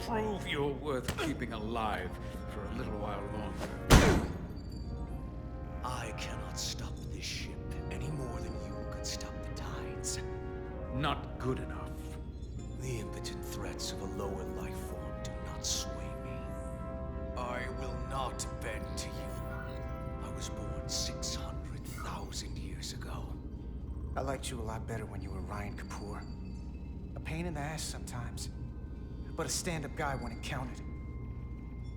prove you're worth keeping alive for a little while longer. I cannot stop this ship any more than you could stop the tides. Not good enough. The impotent threats of a lower life form do not sway me. I will not bend to you. I was born 600,000 years ago. I liked you a lot better when you were Ryan Kapoor. A pain in the ass sometimes, but a stand-up guy when it counted.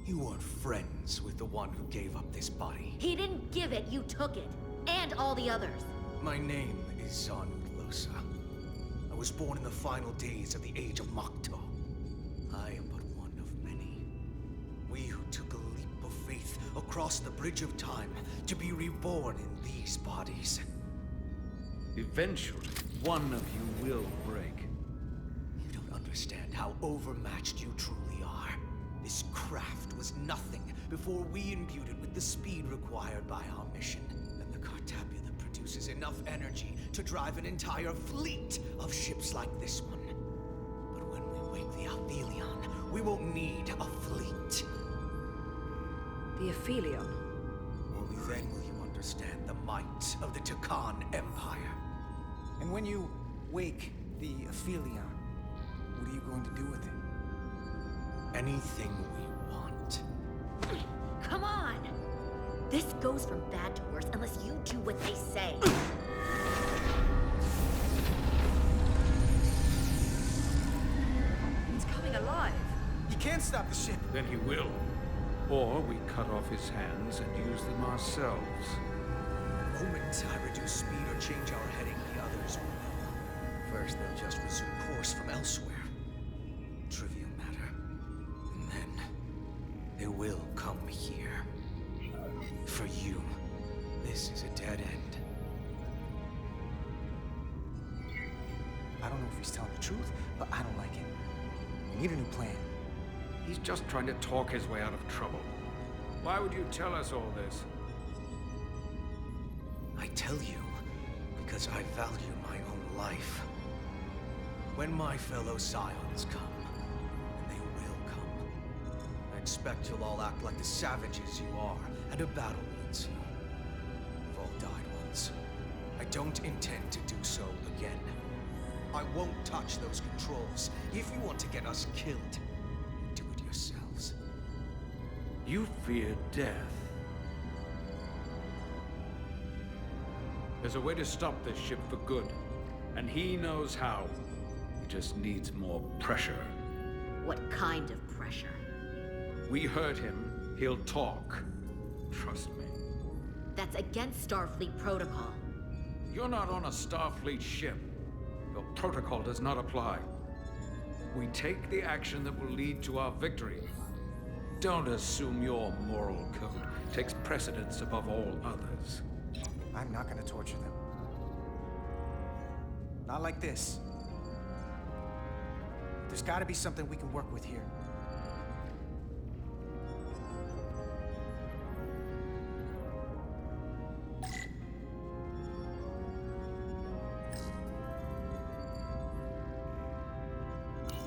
You weren't friends with the one who gave up this body. He didn't give it, you took it. And all the others. My name is Zanudlosa. I was born in the final days of the Age of Makto. I am but one of many. We who took a leap of faith across the bridge of time to be reborn in these bodies. Eventually, one of you will break. You don't understand how overmatched you truly are. This craft was nothing before we imbued it with the speed required by our mission. And the Cartabula produces enough energy to drive an entire fleet of ships like this one. But when we wake the Aphelion, we won't need a fleet. The Aphelion? Only then will you understand the might of the Takan Empire. And when you wake the Aphelion, what are you going to do with it? Anything we want. Come on! This goes from bad to worse unless you do what they say. It's coming alive. You can't stop the ship. Then he will. Or we cut off his hands and use them ourselves. The moment I reduce speed or change our heading, the others will know. First, they'll just resume course from elsewhere. Trivial matter. And then, they will come here. For you, this is a dead end. I don't know if he's telling the truth, but I don't like it. We need a new plan. He's just trying to talk his way out of trouble. Why would you tell us all this? I tell you, because I value my own life. When my fellow Scions come, and they will come, I expect you'll all act like the savages you are, and a battle will ensue. We've all died once. I don't intend to do so again. I won't touch those controls. If you want to get us killed, do it yourselves. You fear death. There's a way to stop this ship for good, and he knows how. He just needs more pressure. What kind of pressure? We hurt him, he'll talk. Trust me. That's against Starfleet protocol. You're not on a Starfleet ship. Your protocol does not apply. We take the action that will lead to our victory. Don't assume your moral code takes precedence above all others. I'm not gonna torture them. Not like this. There's gotta be something we can work with here.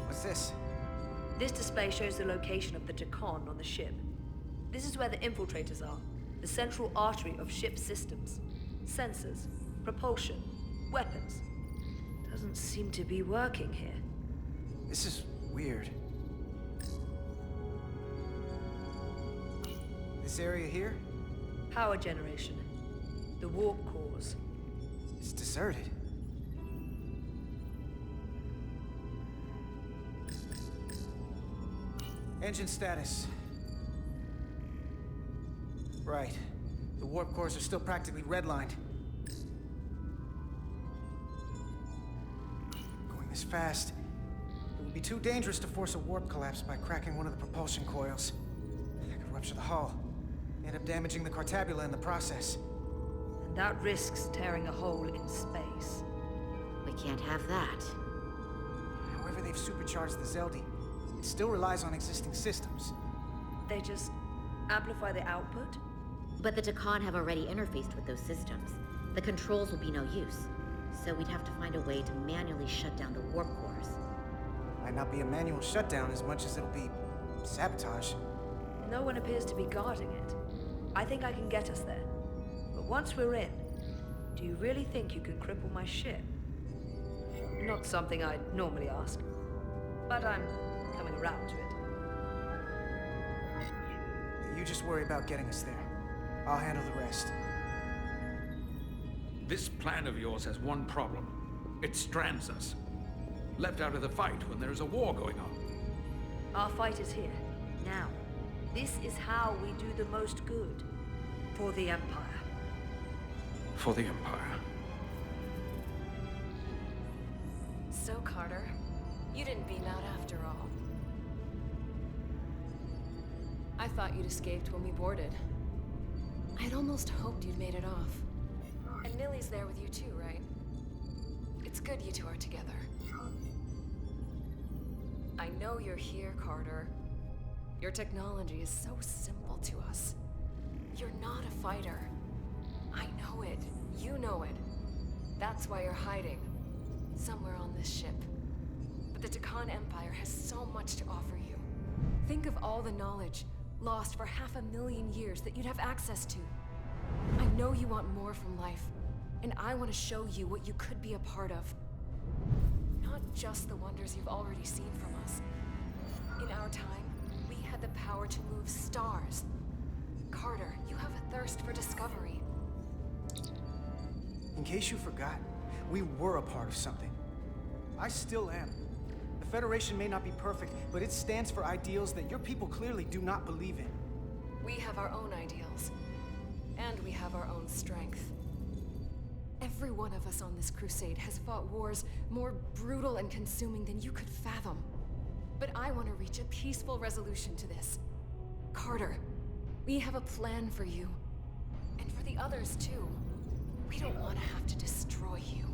What's this? This display shows the location of the Takan on the ship. This is where the infiltrators are, the central artery of ship systems. Sensors, propulsion, weapons. Doesn't seem to be working here. This is weird. This area here? Power generation. The warp cores. It's deserted. Engine status. Right. The warp cores are still practically redlined. Going this fast, it would be too dangerous to force a warp collapse by cracking one of the propulsion coils. That could rupture the hull, end up damaging the Cartabula in the process. And that risks tearing a hole in space. We can't have that. However they've supercharged the Zeldi, it still relies on existing systems. They just amplify the output? But the Takan have already interfaced with those systems. The controls will be no use. So we'd have to find a way to manually shut down the warp cores. Might not be a manual shutdown as much as it'll be sabotage. No one appears to be guarding it. I think I can get us there. But once we're in, do you really think you can cripple my ship? Not something I'd normally ask, but I'm coming around to it. You just worry about getting us there. I'll handle the rest. This plan of yours has one problem. It strands us. Left out of the fight when there is a war going on. Our fight is here, now. This is how we do the most good. For the Empire. For the Empire. So, Carter, you didn't beam out after all. I thought you'd escaped when we boarded. I'd almost hoped you'd made it off. And Millie's there with you too, right? It's good you two are together. I know you're here, Carter. Your technology is so simple to us. You're not a fighter. I know it. You know it. That's why you're hiding. Somewhere on this ship. But the Takan Empire has so much to offer you. Think of all the knowledge lost for 500,000 years that you'd have access to. I know you want more from life, and I want to show you what you could be a part of. Not just the wonders you've already seen from us. In our time, we had the power to move stars. Carter, you have a thirst for discovery. In case you forgot, we were a part of something. I still am. The Federation may not be perfect, but it stands for ideals that your people clearly do not believe in. We have our own ideals. And we have our own strength. Every one of us on this crusade has fought wars more brutal and consuming than you could fathom. But I want to reach a peaceful resolution to this. Carter, we have a plan for you. And for the others, too. We don't want to have to destroy you.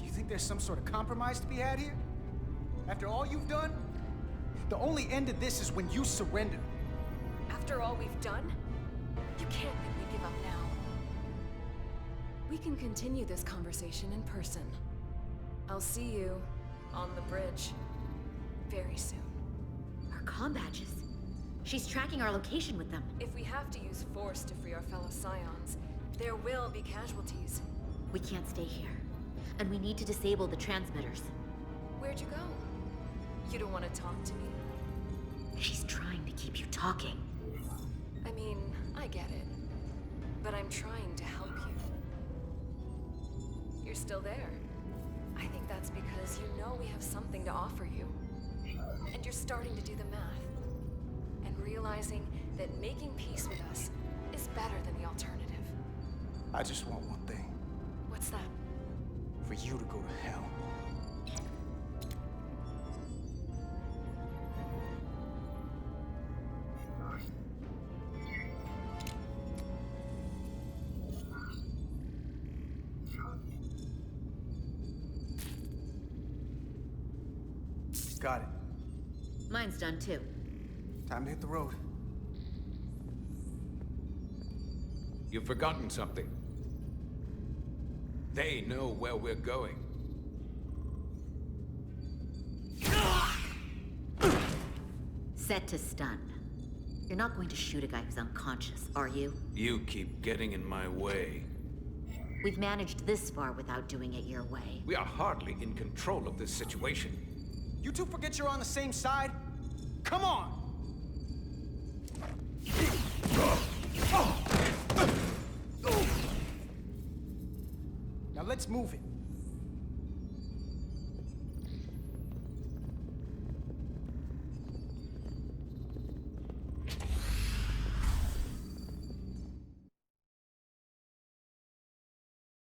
You think there's some sort of compromise to be had here? After all you've done? The only end of this is when you surrender. After all we've done? You can't make me give up now. We can continue this conversation in person. I'll see you on the bridge very soon. Her comm badges. She's tracking our location with them. If we have to use force to free our fellow Scions, there will be casualties. We can't stay here. And we need to disable the transmitters. Where'd you go? You don't want to talk to me? She's trying to keep you talking. I mean, I get it. But I'm trying to help you. You're still there. I think that's because you know we have something to offer you. And you're starting to do the math. And realizing that making peace with us is better than the alternative. I just want one thing. What's that? For you to go to hell. Got it. Mine's done too. Time to hit the road. You've forgotten something. They know where we're going. Set to stun. You're not going to shoot a guy who's unconscious, are you? You keep getting in my way. We've managed this far without doing it your way. We are hardly in control of this situation. You two forget you're on the same side? Come on! Now let's move it.